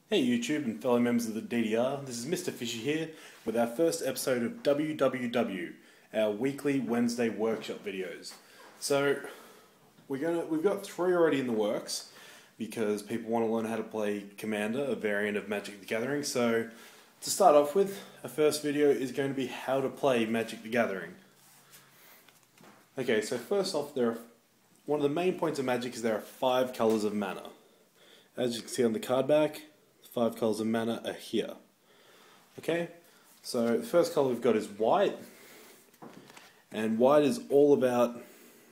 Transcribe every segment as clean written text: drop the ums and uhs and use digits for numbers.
Hey YouTube and fellow members of the DDR, this is Mr. Fishy here with our first episode of WWW, our weekly Wednesday workshop videos. So we've got 3 already in the works because people want to learn how to play Commander, a variant of Magic the Gathering. So to start off with, our first video is going to be how to play Magic the Gathering. Okay, so first off, one of the main points of Magic is there are 5 colours of mana. As you can see on the card back, 5 colours of mana are here. Okay, so the first colour we've got is white, and white is all about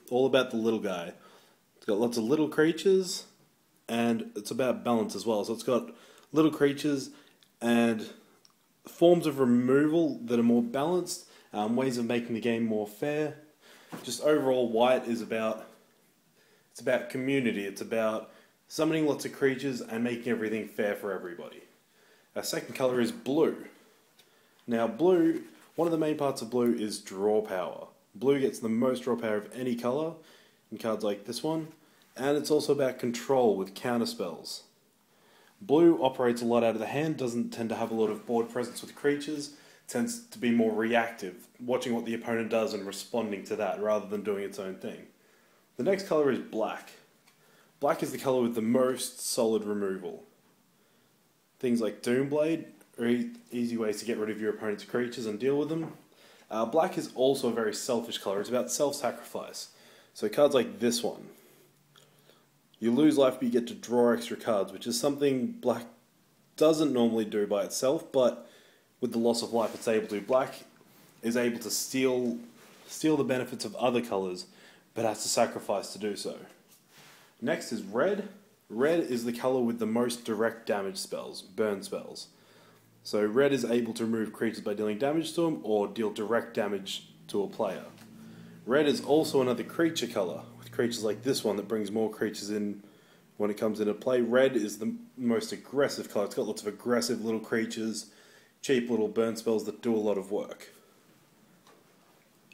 the little guy. It's got lots of little creatures, and it's about balance as well. So it's got little creatures and forms of removal that are more balanced, ways of making the game more fair. Just overall, white is about community. It's about summoning lots of creatures and making everything fair for everybody. Our second colour is blue. Now blue, one of the main parts of blue is draw power. Blue gets the most draw power of any colour in cards like this one, and it's also about control with counter spells. Blue operates a lot out of the hand, doesn't tend to have a lot of board presence with creatures, tends to be more reactive, watching what the opponent does and responding to that rather than doing its own thing. The next colour is black. Black is the colour with the most solid removal. Things like Doomblade are easy ways to get rid of your opponent's creatures and deal with them. Black is also a very selfish colour. It's about self-sacrifice. So cards like this one. You lose life but you get to draw extra cards, which is something black doesn't normally do by itself, but with the loss of life it's able to. Black is able to steal the benefits of other colours, but has to sacrifice to do so. Next is red. Red is the colour with the most direct damage spells, burn spells. So red is able to remove creatures by dealing damage to them or deal direct damage to a player. Red is also another creature colour, with creatures like this one that brings more creatures in when it comes into play. Red is the most aggressive colour. It's got lots of aggressive little creatures, cheap little burn spells that do a lot of work.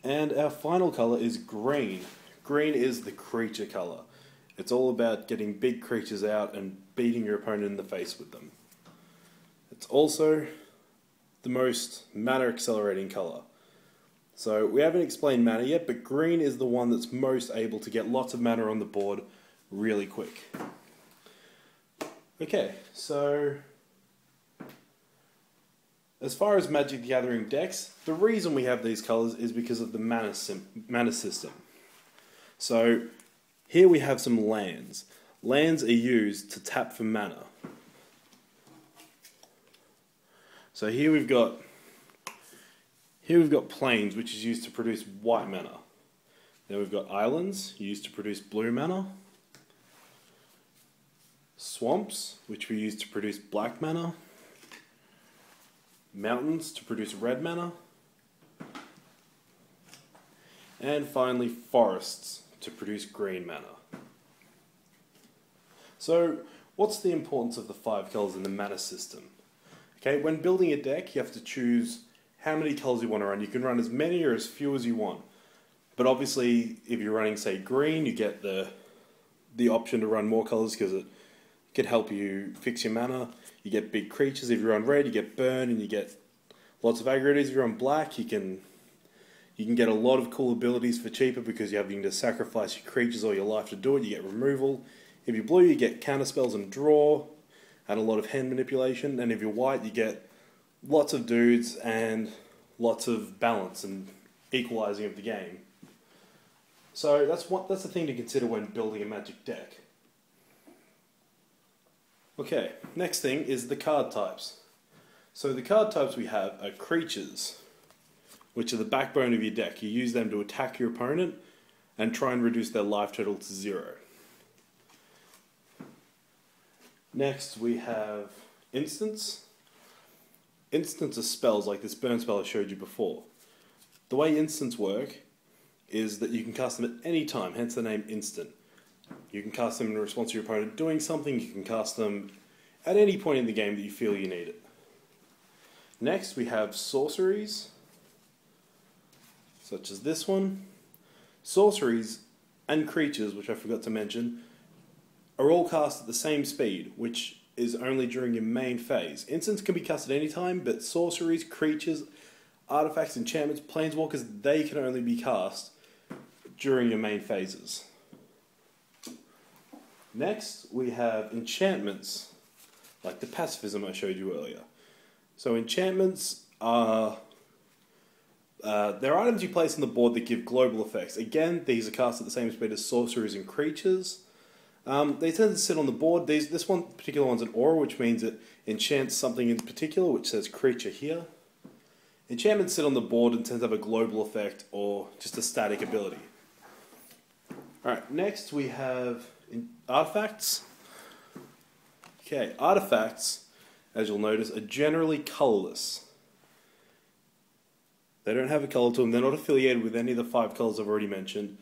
And our final colour is green. Green is the creature colour. It's all about getting big creatures out and beating your opponent in the face with them. It's also the most mana accelerating colour. So we haven't explained mana yet, but green is the one that's most able to get lots of mana on the board really quick. Okay, so as far as Magic the Gathering decks, the reason we have these colours is because of the mana system. So here we have some lands. Lands are used to tap for mana. So here we've got plains, which is used to produce white mana. Then we've got islands, used to produce blue mana. Swamps, which we use to produce black mana. Mountains to produce red mana. And finally forests to produce green mana. So what's the importance of the 5 colours in the mana system? Okay, when building a deck you have to choose how many colours you want to run. You can run as many or as few as you want. But obviously if you're running, say, green, you get the option to run more colours because it could help you fix your mana. You get big creatures. If you run red, you get burn and you get lots of aggregators. If you run black, you can get a lot of cool abilities for cheaper because you're having to sacrifice your creatures or your life to do it. You get removal. If you're blue, you get counter spells and draw and a lot of hand manipulation. And if you're white, you get lots of dudes and lots of balance and equalizing of the game. So that's the thing to consider when building a Magic deck. Okay, next thing is the card types. So the card types we have are creatures, which are the backbone of your deck. You use them to attack your opponent and try and reduce their life total to 0. Next we have instants. Instants are spells like this burn spell I showed you before. The way instants work is that you can cast them at any time, hence the name instant. You can cast them in response to your opponent doing something. You can cast them at any point in the game that you feel you need it. Next we have sorceries, such as this one. Sorceries and creatures, which I forgot to mention, are all cast at the same speed, which is only during your main phase. Instants can be cast at any time, but sorceries, creatures, artifacts, enchantments, planeswalkers, they can only be cast during your main phases. Next, we have enchantments, like the pacifism I showed you earlier. So enchantments are they're items you place on the board that give global effects. Again, these are cast at the same speed as sorceries and creatures. They tend to sit on the board. This one particular one's an aura, which means it enchants something in particular, which says creature here. Enchantments sit on the board and tend to have a global effect or just a static ability. Alright, next we have artifacts. Okay, artifacts, as you'll notice, are generally colourless. They don't have a colour to them, they're not affiliated with any of the 5 colours I've already mentioned.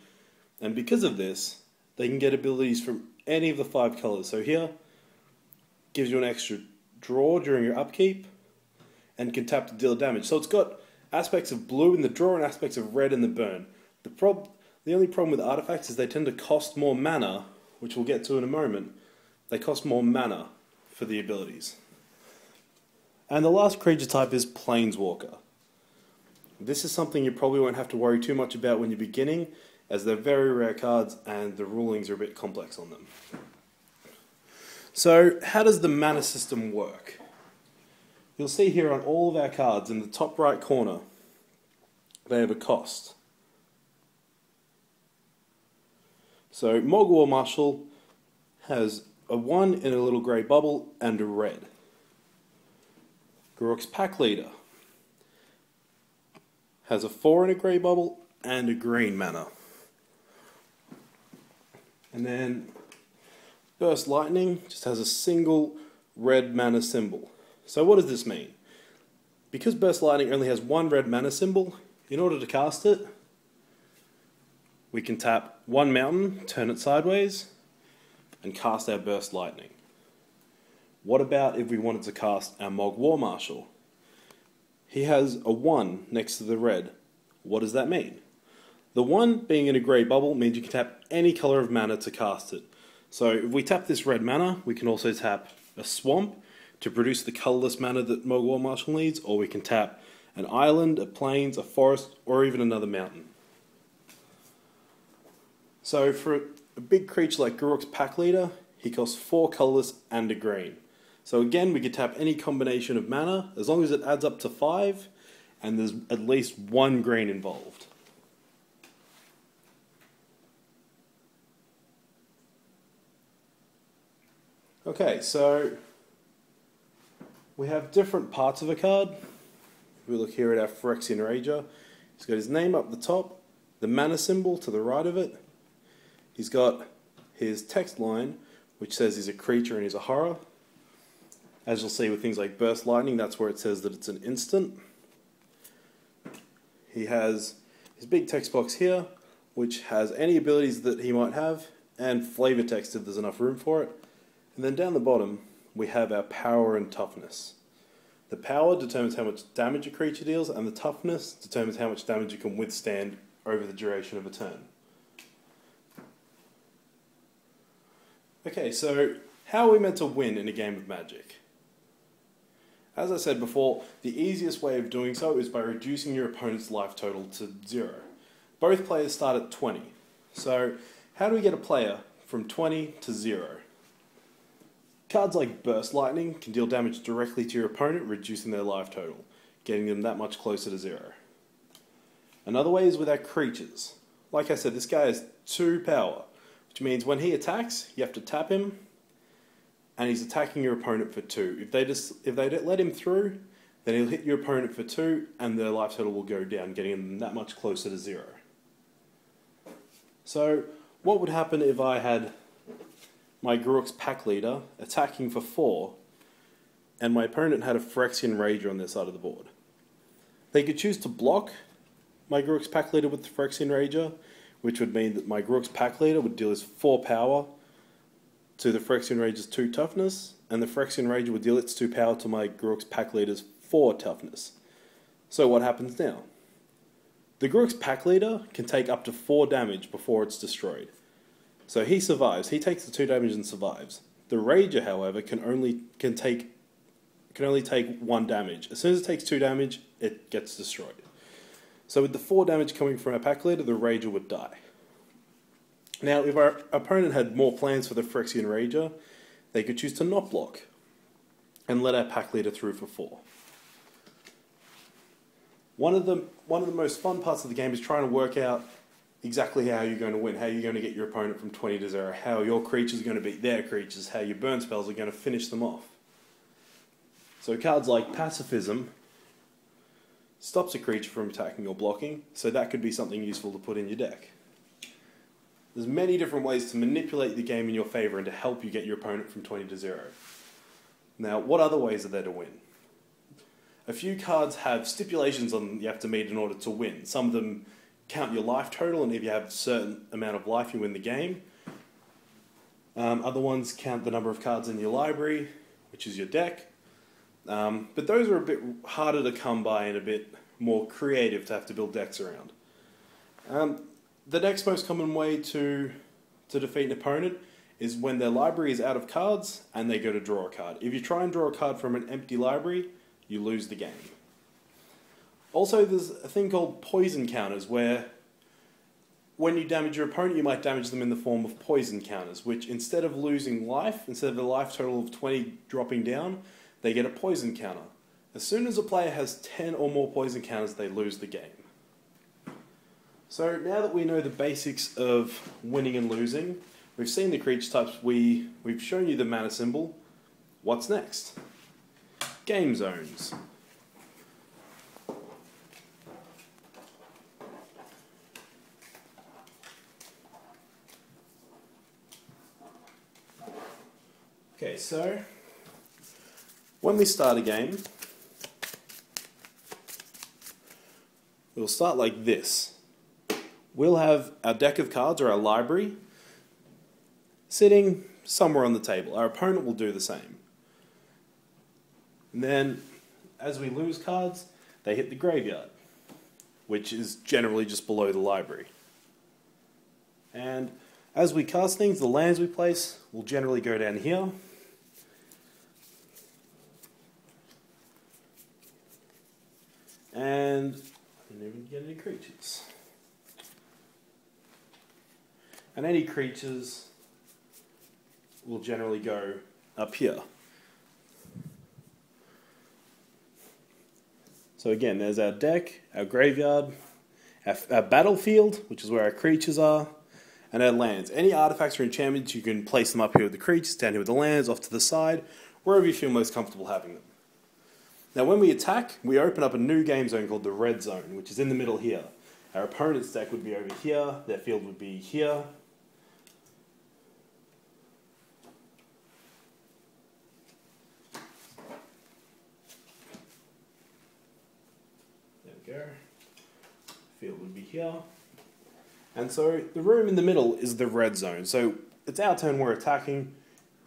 And because of this, they can get abilities from any of the 5 colours. So here, gives you an extra draw during your upkeep, and can tap to deal damage. So it's got aspects of blue in the draw and aspects of red in the burn. The only problem with artifacts is they tend to cost more mana, which we'll get to in a moment. They cost more mana for the abilities. And the last creature type is Planeswalker. This is something you probably won't have to worry too much about when you're beginning, as they're very rare cards and the rulings are a bit complex on them. So, how does the mana system work? You'll see here on all of our cards in the top right corner, they have a cost. So, Mogg War Marshal has a 1 in a little grey bubble and a red. Garruk's Pack Leader has a 4 in a grey bubble and a green mana. And then Burst Lightning just has a single red mana symbol. So what does this mean? Because Burst Lightning only has 1 red mana symbol, in order to cast it, we can tap 1 mountain, turn it sideways, and cast our Burst Lightning. What about if we wanted to cast our Mogg War Marshal? He has a 1 next to the red. What does that mean? The 1 being in a grey bubble means you can tap any colour of mana to cast it. So if we tap this red mana, we can also tap a swamp to produce the colourless mana that Mogg War Marshal needs, or we can tap an island, a plains, a forest, or even another mountain. So for a big creature like Garruk's Pack Leader, he costs 4 colourless and a green. So again, we could tap any combination of mana, as long as it adds up to 5, and there's at least 1 green involved. Okay, so we have different parts of a card. We look here at our Phyrexian Rager. He's got his name up the top, the mana symbol to the right of it. He's got his text line, which says he's a creature and he's a horror. As you'll see with things like Burst Lightning, that's where it says that it's an instant. He has his big text box here, which has any abilities that he might have, and flavor text if there's enough room for it. And then down the bottom, we have our power and toughness. The power determines how much damage a creature deals, and the toughness determines how much damage it can withstand over the duration of a turn. Okay, so how are we meant to win in a game of Magic? As I said before, the easiest way of doing so is by reducing your opponent's life total to 0. Both players start at 20. So how do we get a player from 20 to 0? Cards like Burst Lightning can deal damage directly to your opponent, reducing their life total, getting them that much closer to 0. Another way is with our creatures. Like I said, this guy has 2 power, which means when he attacks, you have to tap him, and he's attacking your opponent for 2. If they don't let him through, then he'll hit your opponent for 2, and their life total will go down, getting them that much closer to 0. So, what would happen if I had my Garruk's Pack Leader attacking for 4, and my opponent had a Phyrexian Rager on their side of the board? They could choose to block my Garruk's Pack Leader with the Phyrexian Rager, which would mean that my Garruk's Pack Leader would deal his 4 power to the Phyrexian Rager's 2 toughness, and the Phyrexian Rager would deal its 2 power to my Garruk's Pack Leader's 4 toughness. So what happens now? The Garruk's Pack Leader can take up to 4 damage before it's destroyed. So he survives. He takes the 2 damage and survives. The Rager, however, can only take 1 damage. As soon as it takes 2 damage, it gets destroyed. So with the 4 damage coming from our pack leader, the Rager would die. Now, if our opponent had more plans for the Phyrexian Rager, they could choose to not block and let our pack leader through for 4. One of the most fun parts of the game is trying to work out exactly how you're going to win, how you're going to get your opponent from 20 to 0, how your creatures are going to beat their creatures, how your burn spells are going to finish them off. So cards like Pacifism stops a creature from attacking or blocking, so that could be something useful to put in your deck. There's many different ways to manipulate the game in your favour and to help you get your opponent from 20 to 0. Now, what other ways are there to win? A few cards have stipulations on them you have to meet in order to win. Some of them count your life total, and if you have a certain amount of life, you win the game. Other ones count the number of cards in your library, which is your deck. But those are a bit harder to come by and a bit more creative to have to build decks around. The next most common way to defeat an opponent is when their library is out of cards and they go to draw a card. If you try and draw a card from an empty library, you lose the game. Also, there's a thing called poison counters, where when you damage your opponent, you might damage them in the form of poison counters, which instead of losing life, instead of a life total of 20 dropping down, they get a poison counter. As soon as a player has 10 or more poison counters, they lose the game. So now that we know the basics of winning and losing, we've seen the creature types, we've shown you the mana symbol. What's next? Game zones. Okay, so when we start a game, we'll start like this. We'll have our deck of cards or our library sitting somewhere on the table. Our opponent will do the same. And then, as we lose cards, they hit the graveyard, which is generally just below the library. And as we cast things, the lands we place will generally go down here. And I didn't even get any creatures. And any creatures will generally go up here. So again, there's our deck, our graveyard, our battlefield, which is where our creatures are, and our lands. Any artifacts or enchantments, you can place them up here with the creatures, down here with the lands, off to the side, wherever you feel most comfortable having them. Now when we attack, we open up a new game zone called the red zone, which is in the middle here. Our opponent's deck would be over here, their field would be here. There we go. Field would be here. And so the room in the middle is the red zone. So it's our turn, we're attacking.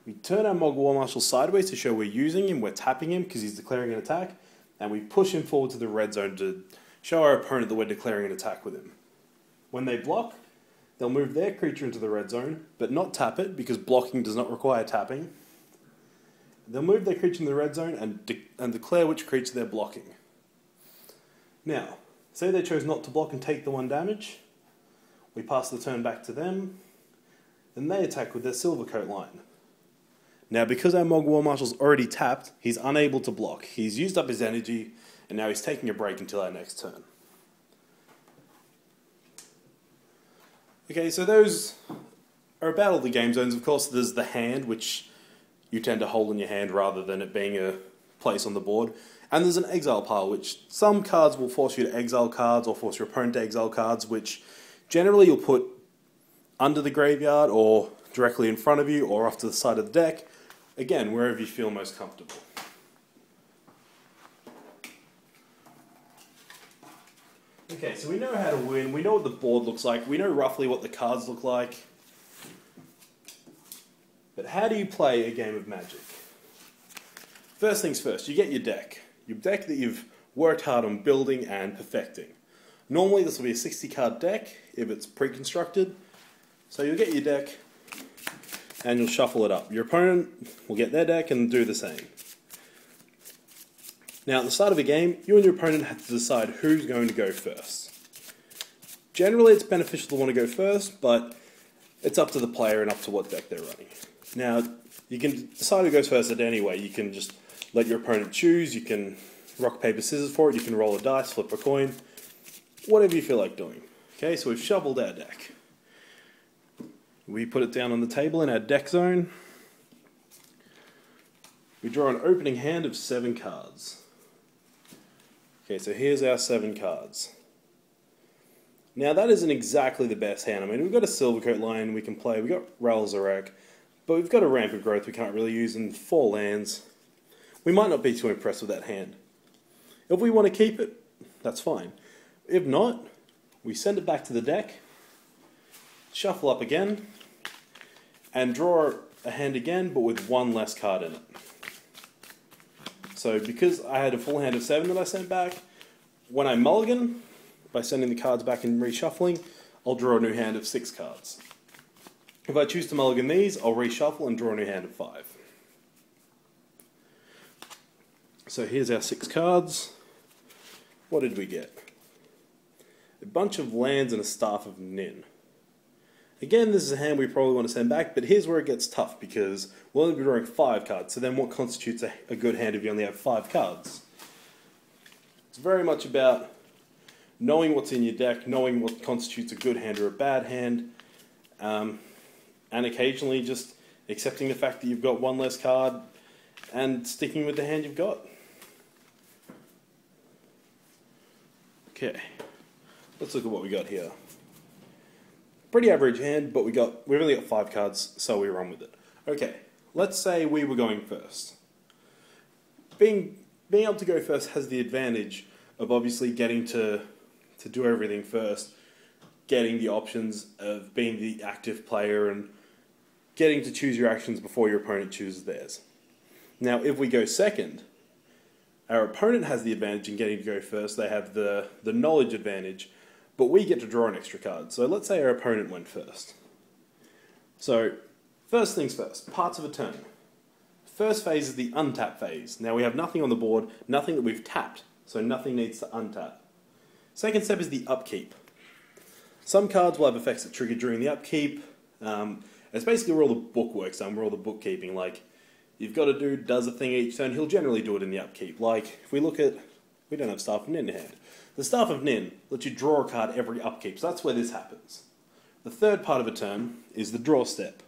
We turn our Mogul War Marshal sideways to show we're using him, we're tapping him because he's declaring an attack, and we push him forward to the red zone to show our opponent that we're declaring an attack with him. When they block, they'll move their creature into the red zone, but not tap it because blocking does not require tapping. They'll move their creature in the red zone and declare which creature they're blocking. Now, say they chose not to block and take the 1 damage. We pass the turn back to them, then they attack with their Silvercoat line. Now, because our Mogul War Marshal's already tapped, he's unable to block. He's used up his energy, and now he's taking a break until our next turn. Okay, so those are about all the game zones. Of course, there's the hand, which you tend to hold in your hand rather than it being a place on the board. And there's an exile pile, which some cards will force you to exile cards or force your opponent to exile cards, which generally you'll put under the graveyard or directly in front of you or off to the side of the deck. Again, wherever you feel most comfortable. Okay, so we know how to win, we know what the board looks like, we know roughly what the cards look like. But how do you play a game of Magic? First things first, you get your deck. Your deck that you've worked hard on building and perfecting. Normally this will be a 60 card deck if it's pre-constructed. So you'll get your deck, and you'll shuffle it up. Your opponent will get their deck and do the same. Now, at the start of a game, you and your opponent have to decide who's going to go first. Generally, it's beneficial to want to go first, but it's up to the player and up to what deck they're running. Now, you can decide who goes first at any way. You can just let your opponent choose, you can rock, paper, scissors for it, you can roll a dice, flip a coin, whatever you feel like doing. Okay, so we've shuffled our deck. We put it down on the table in our deck zone. We draw an opening hand of 7 cards. Okay, so here's our 7 cards. Now that isn't exactly the best hand. I mean, we've got a Silvercoat Lion we can play, we've got Ral Zarek, but we've got a Rampant Growth we can't really use in 4 lands. We might not be too impressed with that hand. If we want to keep it, that's fine. If not, we send it back to the deck, shuffle up again, and draw a hand again, but with 1 less card in it. So because I had a full hand of 7 that I sent back, when I mulligan, by sending the cards back and reshuffling, I'll draw a new hand of 6 cards. If I choose to mulligan these, I'll reshuffle and draw a new hand of 5. So here's our 6 cards. What did we get? A bunch of lands and a Staff of Nin. Again, this is a hand we probably want to send back, but here's where it gets tough, because we'll only be drawing 5 cards, so then what constitutes a good hand if you only have 5 cards? It's very much about knowing what's in your deck, knowing what constitutes a good hand or a bad hand, and occasionally just accepting the fact that you've got 1 less card and sticking with the hand you've got. Okay, let's look at what we got here. Pretty average hand, but we've only got 5 cards, so we run with it. Okay, let's say we were going first. Being able to go first has the advantage of obviously getting to do everything first, getting the options of being the active player and getting to choose your actions before your opponent chooses theirs. Now, if we go second, our opponent has the advantage in getting to go first. They have the knowledge advantage, but we get to draw an extra card. So let's say our opponent went first. So, first things first, parts of a turn. First phase is the untap phase. Now we have nothing on the board, nothing that we've tapped, so nothing needs to untap. Second step is the upkeep. Some cards will have effects that trigger during the upkeep. It's basically where all the book work's done, where all the bookkeeping, like, you've got a dude does a thing each turn, he'll generally do it in the upkeep. Like, if we look at, we don't have Staff of Nin in hand. The Staff of Nin lets you draw a card every upkeep, so that's where this happens. The third part of a turn is the draw step,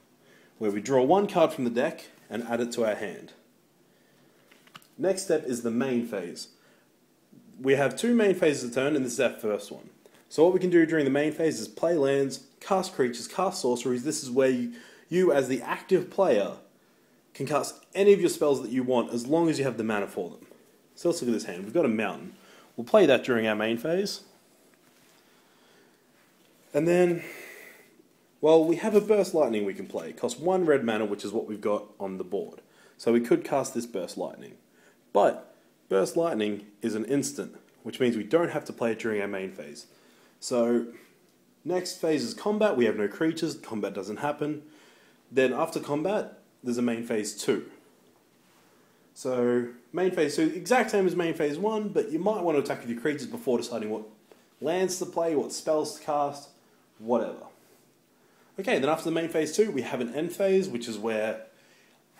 where we draw 1 card from the deck and add it to our hand. Next step is the main phase. We have 2 main phases a turn, and this is our first one. So what we can do during the main phase is play lands, cast creatures, cast sorceries. This is where you as the active player, can cast any of your spells that you want as long as you have the mana for them. So let's look at this hand. We've got a mountain. We'll play that during our main phase. And then, well, we have a Burst Lightning we can play. It costs 1 red mana, which is what we've got on the board. So we could cast this Burst Lightning. But Burst Lightning is an instant, which means we don't have to play it during our main phase. So, next phase is combat. We have no creatures. Combat doesn't happen. Then after combat, there's a main phase 2. So, main phase 2, exact same as main phase 1, but you might want to attack with your creatures before deciding what lands to play, what spells to cast, whatever. Okay, then after the main phase 2, we have an end phase, which is where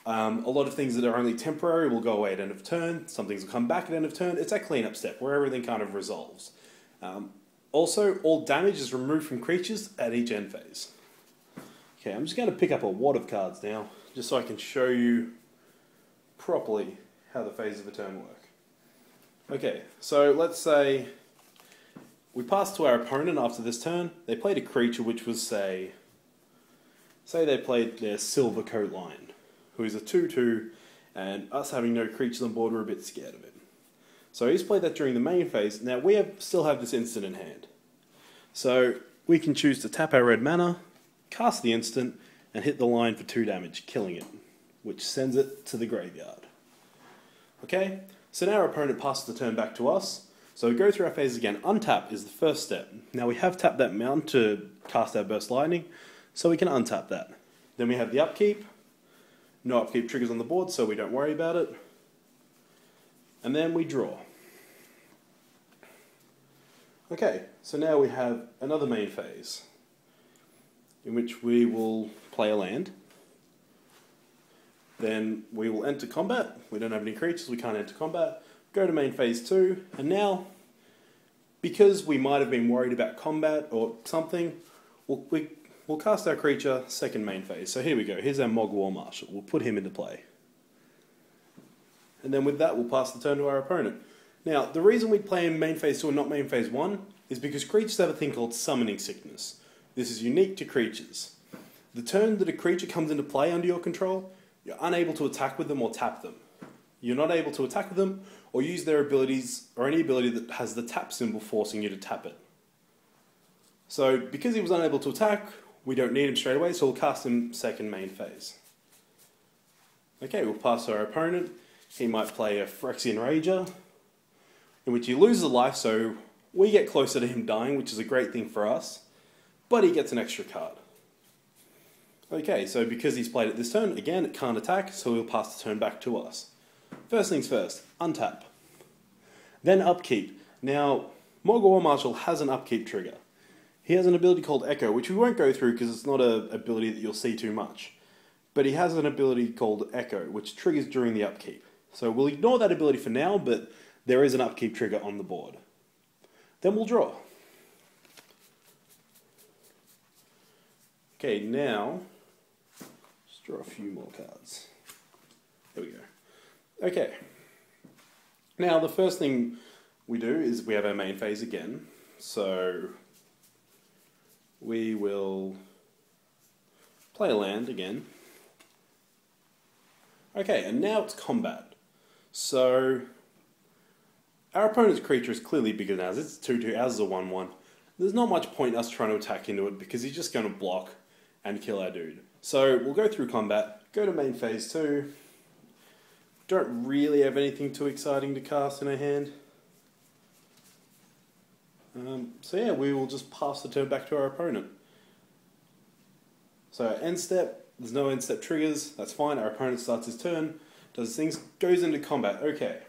a lot of things that are only temporary will go away at end of turn, some things will come back at end of turn. It's that cleanup step where everything kind of resolves. Also, all damage is removed from creatures at each end phase. Okay, I'm just going to pick up a wad of cards now, just so I can show you properly how the phases of a turn work. Okay, so let's say we pass to our opponent after this turn. They played a creature which was, say they played their Silvercoat Lion, who is a 2/2, and us having no creatures on board, we're a bit scared of it. So he's played that during the main phase. Now we still have this instant in hand. So we can choose to tap our red mana, cast the instant, and hit the line for 2 damage, killing it, which sends it to the graveyard. Okay, so now our opponent passes the turn back to us. So we go through our phases again. Untap is the first step. Now we have tapped that mountain to cast our Burst Lightning, so we can untap that. Then we have the upkeep, No upkeep triggers on the board, so we don't worry about it. And then we draw. Okay, so now we have another main phase in which we will play a land. Then we will enter combat. We don't have any creatures, we can't enter combat. Go to main phase 2, and now, because we might have been worried about combat or something, we'll cast our creature second main phase. So here we go, here's our Mog War Marshal. We'll put him into play. And then with that, we'll pass the turn to our opponent. Now, the reason we play in main phase 2 and not main phase 1 is because creatures have a thing called Summoning Sickness. This is unique to creatures. The turn that a creature comes into play under your control, you're unable to attack with them or tap them. You're not able to attack with them or use their abilities or any ability that has the tap symbol forcing you to tap it. So, because he was unable to attack, we don't need him straight away, so we'll cast him second main phase. Okay, we'll pass to our opponent. He might play a Phyrexian Rager, in which he loses a life, so we get closer to him dying, which is a great thing for us, but he gets an extra card. Okay, so because he's played it this turn, again, it can't attack, so we'll pass the turn back to us. First things first, untap. Then upkeep. Now, Mog War Marshal has an upkeep trigger. He has an ability called Echo, which we won't go through because it's not an ability that you'll see too much. But he has an ability called Echo, which triggers during the upkeep. So we'll ignore that ability for now, but there is an upkeep trigger on the board. Then we'll draw. Okay, now, let's draw a few more cards. There we go. Okay. Now, the first thing we do is we have our main phase again. So, we will play a land again. Okay, and now it's combat. So, our opponent's creature is clearly bigger than ours. It's 2/2, ours is a 1/1. There's not much point us trying to attack into it because he's just going to block and kill our dude. So, we'll go through combat, go to main phase 2. Don't really have anything too exciting to cast in our hand. So yeah, we will just pass the turn back to our opponent. So end step, there's no end step triggers, that's fine. Our opponent starts his turn, does things, goes into combat. Okay,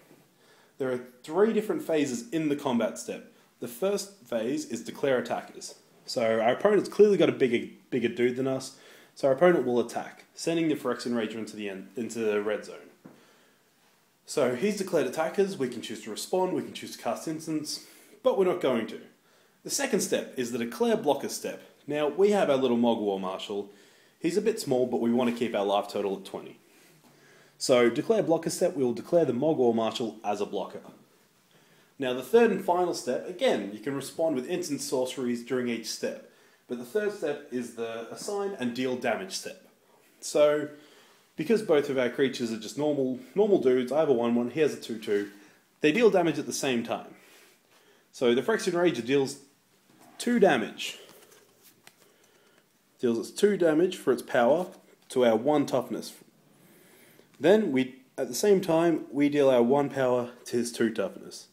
there are 3 different phases in the combat step. The first phase is declare attackers. So our opponent's clearly got a bigger dude than us, so our opponent will attack, sending the Phyrexian Rager into the red zone. So he's declared attackers, we can choose to respond, we can choose to cast instants, but we're not going to. The second step is the declare blocker step. Now, we have our little Mog War Marshal. He's a bit small, but we want to keep our life total at 20. So, declare blocker step, we will declare the Mog War Marshal as a blocker. Now, the third and final step, again, you can respond with instant sorceries during each step. But the third step is the assign and deal damage step. So, because both of our creatures are just normal dudes, I have a 1/1, he has a 2/2, they deal damage at the same time. So the Phyrexian Rager deals 2 damage. Deals its 2 damage for its power to our 1 toughness. Then, at the same time, we deal our 1 power to his 2 toughness.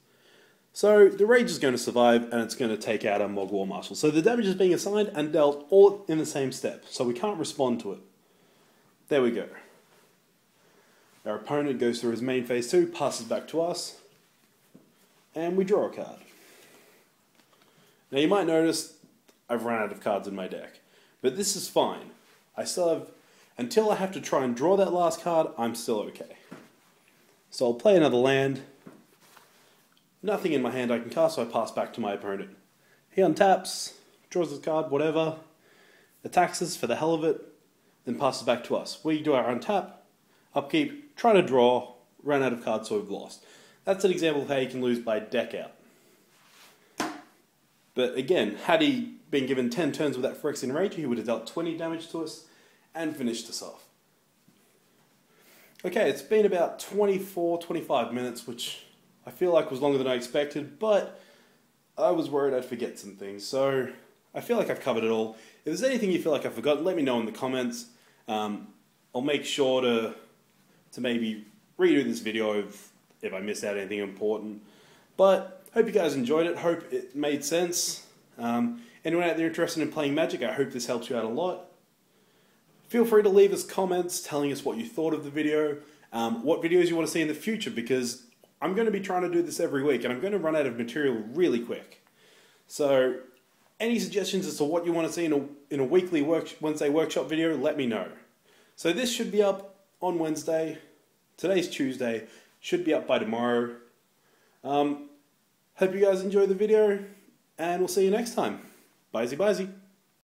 So the Rage is going to survive and it's going to take out our Mog War Marshal. So the damage is being assigned and dealt all in the same step, so we can't respond to it. There we go. Our opponent goes through his main phase 2, passes back to us, and we draw a card. Now you might notice I've run out of cards in my deck, but this is fine. I still have, until I have to try and draw that last card, I'm still okay. So I'll play another land. Nothing in my hand I can cast, so I pass back to my opponent. He untaps, draws his card, whatever, attacks us for the hell of it, then passes back to us. We do our untap, upkeep, try to draw, run out of cards, so we've lost. That's an example of how you can lose by deck out. But again, had he been given 10 turns with that Phyrexian Rager, he would have dealt 20 damage to us and finished us off. Okay, it's been about 24-25 minutes, which I feel like was longer than I expected, but I was worried I'd forget some things, so I feel like I've covered it all. If there's anything you feel like I forgot, let me know in the comments. I'll make sure to maybe redo this video if I missed out anything important. But hope you guys enjoyed it. Hope it made sense. Anyone out there interested in playing Magic, I hope this helps you out a lot. Feel free to leave us comments telling us what you thought of the video, what videos you want to see in the future, because I'm going to be trying to do this every week and I'm going to run out of material really quick. So any suggestions as to what you want to see in a weekly Wednesday workshop video, let me know. So this should be up on Wednesday. Today's Tuesday. Should be up by tomorrow. Hope you guys enjoy the video, and we'll see you next time. Bye-zy, bye-zy.